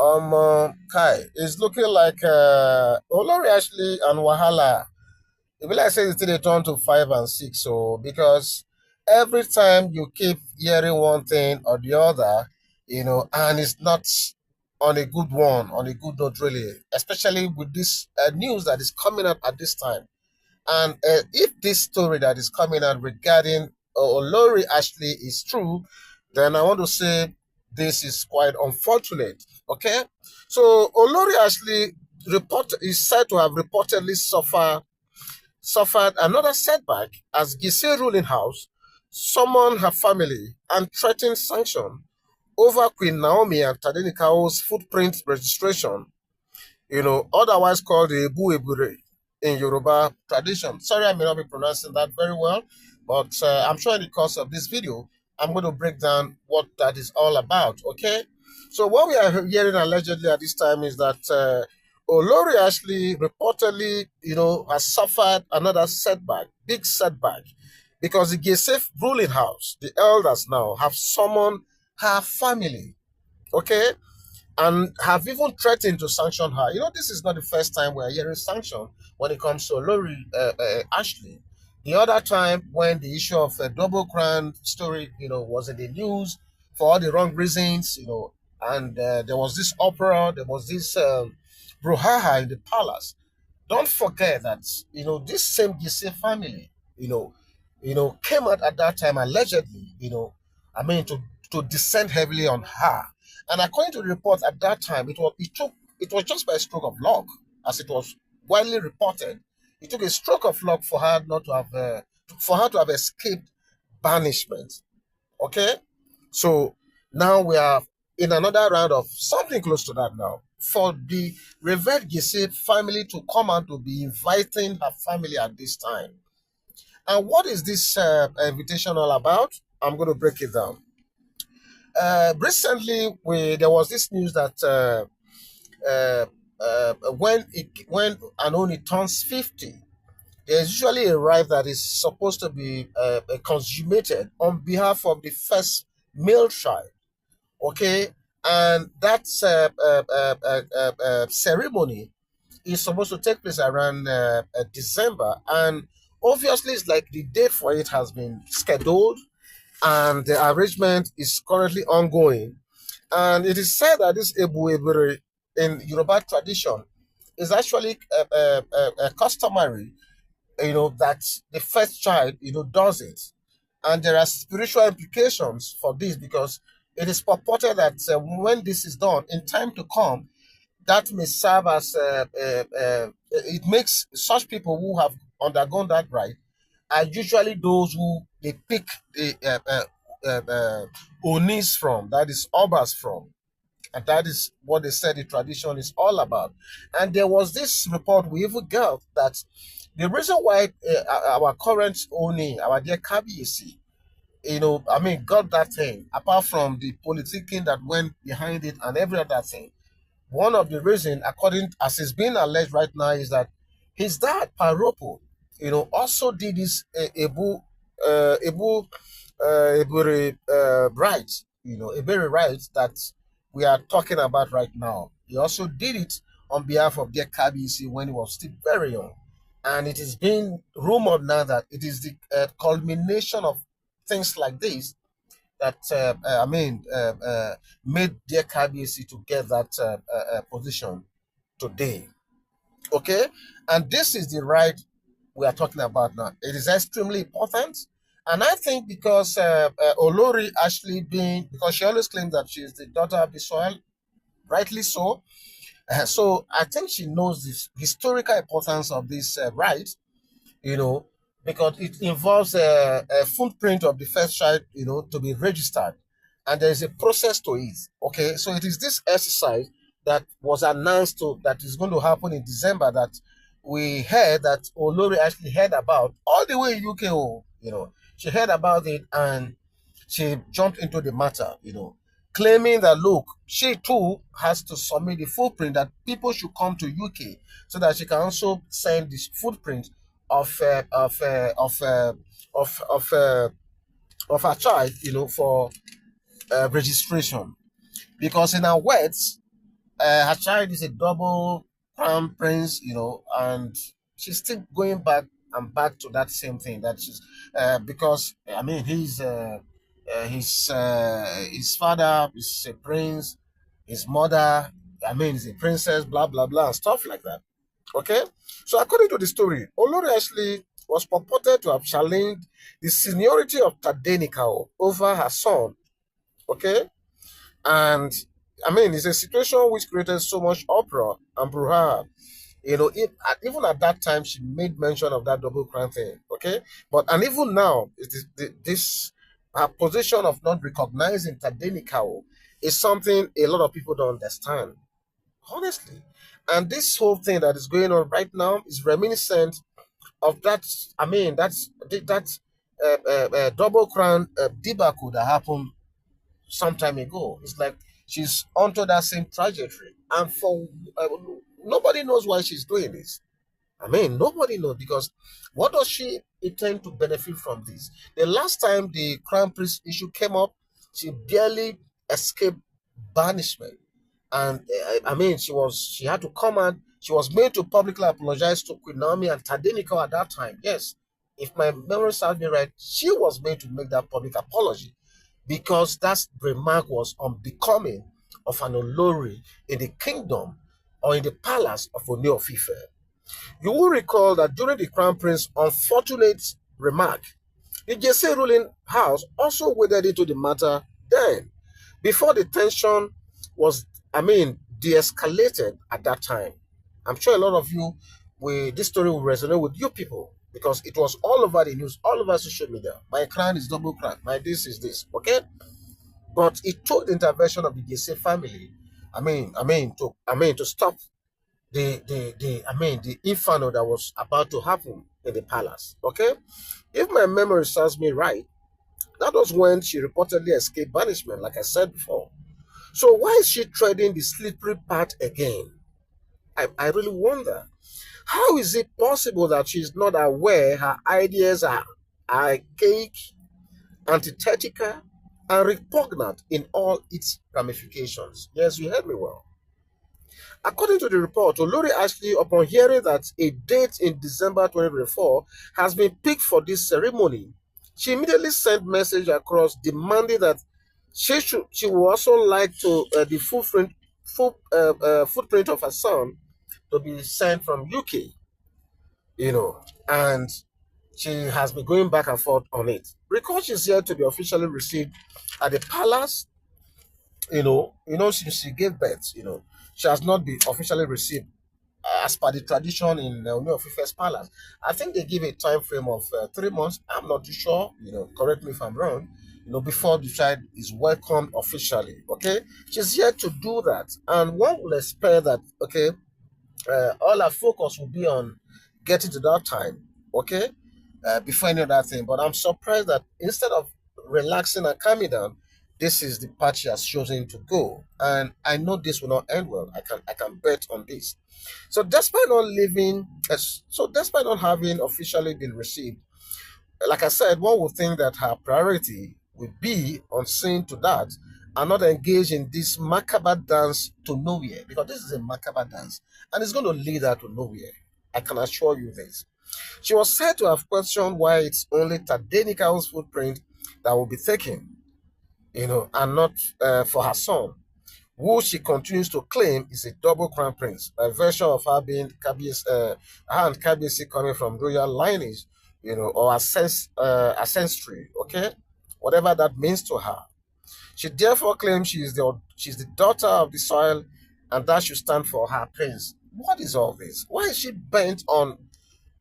Kai, it's looking like Olori Ashley and Wahala. It be like say it's still they turn to 5 and 6. So because every time you keep hearing one thing or the other, and it's not on a good one, on a good note, really, especially with this news that is coming out at this time. And if this story that is coming out regarding Olori Ashley is true, then I want to say this is quite unfortunate. Okay, so Olori Ashley report is said to have reportedly suffered another setback as Giesi ruling house summoned her family and threatened sanction over Queen Naomi and Tadenikawo's footprint registration, otherwise called the Ebu Ebure in Yoruba tradition. Sorry, I may not be pronouncing that very well, but I'm sure in the course of this video, I'm going to break down what that is all about, okay? So what we are hearing allegedly at this time is that Olori Ashley reportedly, has suffered another setback, big setback, because the Giesi ruling house, the elders now, have summoned her family, okay? And have even threatened to sanction her. This is not the first time we're hearing sanction when it comes to Lori Ashley. The other time when the issue of a double crown story, was in the news for all the wrong reasons, and there was this opera, there was this brouhaha in the palace. Don't forget that this same Giesi family, came out at that time allegedly, to descend heavily on her. And according to the report at that time, it was just by a stroke of luck, as it was widely reported. It took a stroke of luck for her not to have escaped banishment. Okay, so now we are in another round of something close to that now. For the revered Giesi family to come out to be inviting her family at this time. And what is this invitation all about? I'm going to break it down. Recently, there was this news that uh, when an Oni turns 50, there's usually a rite that is supposed to be consummated on behalf of the first male child. Okay, and that ceremony is supposed to take place around December, and obviously, it's like the date for it has been scheduled and the arrangement is currently ongoing. And it is said that this Ebu Ebere in Yoruba tradition is actually customary, that the first child, does it. And there are spiritual implications for this because it is purported that when this is done, in time to come, that may serve as it makes such people who have undergone that rite are usually those who they pick the onis from, that is obas from, and that is what they said the tradition is all about. And there was this report we even got that the reason why our current oni, our dear Kabiyesi, got that thing, apart from the politicking that went behind it and every other thing. One of the reasons, according as it's being alleged right now, is that his dad, Paropo, also did this Ebu Ebere right, Ebere right that we are talking about right now. He also did it on behalf of their KBC when he was still very young. And it is being rumored now that it is the culmination of things like this that made their KBC to get that position today. Okay, and this is the right we are talking about now. It is extremely important, and I think because Olori Ashley being because she always claims that she is the daughter of the soil, rightly so. So I think she knows the historical importance of this right, you know, because it involves a footprint of the first child, to be registered, and there is a process to it. Okay, so it is this exercise that was announced that is going to happen in December that we heard that Olori actually heard about all the way in UKO. She heard about it and she jumped into the matter. Claiming that look, she too has to submit the footprint that people should come to UK so that she can also send this footprint of of her child, for registration. Because in her words, her child is a double crown prince, and she's still going back and back to that same thing that she's because I mean his father is a prince, his mother, I mean, is a princess, blah blah blah, and stuff like that. Okay, so according to the story, Olori actually was purported to have challenged the seniority of Tadenikawo over her son. Okay, and I mean, it's a situation which created so much uproar and brouhaha. Even at that time, she made mention of that double crown thing. Okay, but and even now, it is this her position of not recognizing Tadenikawo is something a lot of people don't understand, honestly. And this whole thing that is going on right now is reminiscent of that. I mean, that double crown debacle that happened some time ago. It's like she's onto that same trajectory, and for nobody knows why she's doing this. I mean, nobody knows because what does she intend to benefit from this? The last time the crown prince issue came up, she barely escaped banishment, and I mean, she had to come and she was made to publicly apologize to Queen Naomi and Tadenikawa at that time. Yes, if my memory serves me right, she was made to make that public apology because that remark was unbecoming of an Olori in the kingdom or in the palace of Ooniofife. You will recall that during the Crown Prince's unfortunate remark, the Giesi ruling house also waded into the matter then, before the tension was, I mean, de-escalated at that time. I'm sure a lot of you, this story will resonate with you people because it was all over the news, all over social media. My crown is double crown. My this is this. Okay, but it took the intervention of the Giesi family. To stop the inferno that was about to happen in the palace. Okay, if my memory serves me right, that was when she reportedly escaped banishment, like I said before. So why is she treading the slippery path again? I really wonder. How is it possible that she's not aware her ideas are archaic, antithetical, and repugnant in all its ramifications? Yes, you heard me well. According to the report, Olori Ashley, upon hearing that a date in December 2024 has been picked for this ceremony, she immediately sent message across demanding that she would also like to the footprint of her son to be sent from UK, and she has been going back and forth on it. Because she's yet to be officially received at the palace, since she gave birth, she has not been officially received as per the tradition in Ooniofife's palace. I think they give a time frame of 3 months. I'm not too sure. Correct me if I'm wrong. Before the child is welcomed officially. Okay, she's yet to do that, and one will expect that. Okay, all our focus will be on getting to that time. Okay, before any other thing. But I'm surprised that instead of relaxing and calming down, this is the path she has chosen to go. And I know this will not end well. I can bet on this. So despite not having officially been received, like I said, one would think that her priority would be on seeing to that and not engage in this macabre dance to nowhere, because this is a macabre dance and it's going to lead her to nowhere. I can assure you this. She was said to have questioned why it's only Tadenikao's footprint that will be taken, and not for her son, who she continues to claim is a double crown prince, a version of her being her and Kabiyesi coming from royal lineage, or ancestry, okay, whatever that means to her. She therefore claims she's the daughter of the soil, and that should stand for her prince. What is all this? Why is she bent on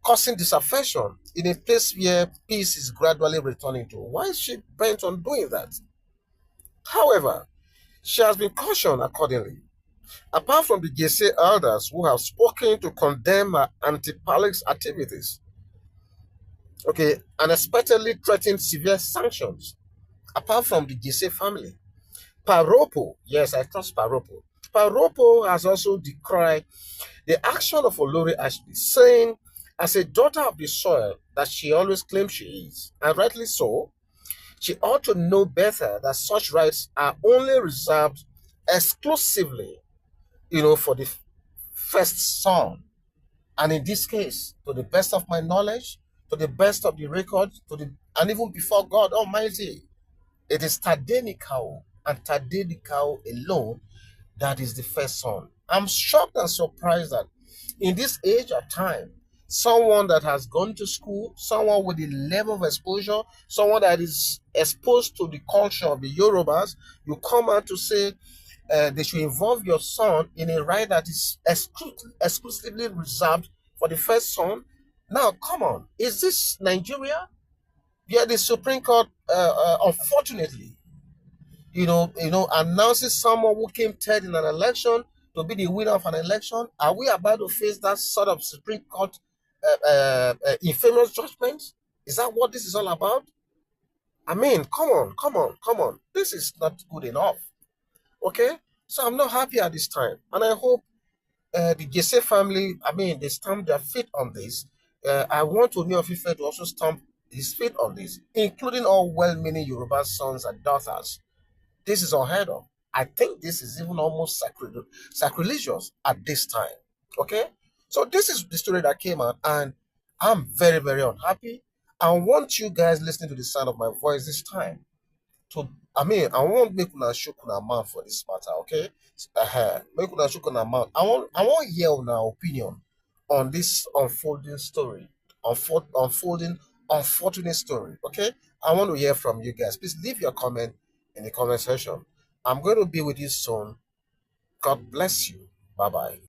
causing disaffection in a place where peace is gradually returning to? Why is she bent on doing that? However, she has been cautioned accordingly. Apart from the Giesi elders who have spoken to condemn her anti-palace activities, okay, and expectedly threatened severe sanctions, apart from the Giesi family, Paropo, yes, I trust Paropo. Paropo has also decried the action of Olori Ashley, saying, as a daughter of the soil that she always claims she is, and rightly so, she ought to know better that such rights are only reserved exclusively for the first son. And in this case, to the best of my knowledge, to the best of the record, and even before God Almighty, it is Tadenikawo and Tadenikawo alone that is the first son. I'm shocked and surprised that in this age of time, someone that has gone to school, someone with a level of exposure, someone that is exposed to the culture of the Yorubas, you come out to say they should involve your son in a right that is exclusively reserved for the first son. Now, come on, is this Nigeria? Yeah, the Supreme Court, unfortunately, announces someone who came third in an election to be the winner of an election. Are we about to face that sort of Supreme Court infamous judgment? Is that what this is all about? I mean, come on, come on, come on. This is not good enough. Okay? So I'm not happy at this time. And I hope the Giesi family, I mean, they stamp their feet on this. I want Ooniofife to also stamp his feet on this, including all well-meaning Yoruba sons and daughters. This is unheard of. I think this is even almost sacrilegious at this time. Okay? So this is the story that came out, and I'm very, very unhappy. I want you guys listening to the sound of my voice this time to, I mean, I want make una shook una mouth for this matter, okay? Make una shook una mouth. I want hear una opinion on this unfolding story, unfolding unfortunate story, okay? I want to hear from you guys. Please leave your comment in the comment section. I'm going to be with you soon. God bless you. Bye bye.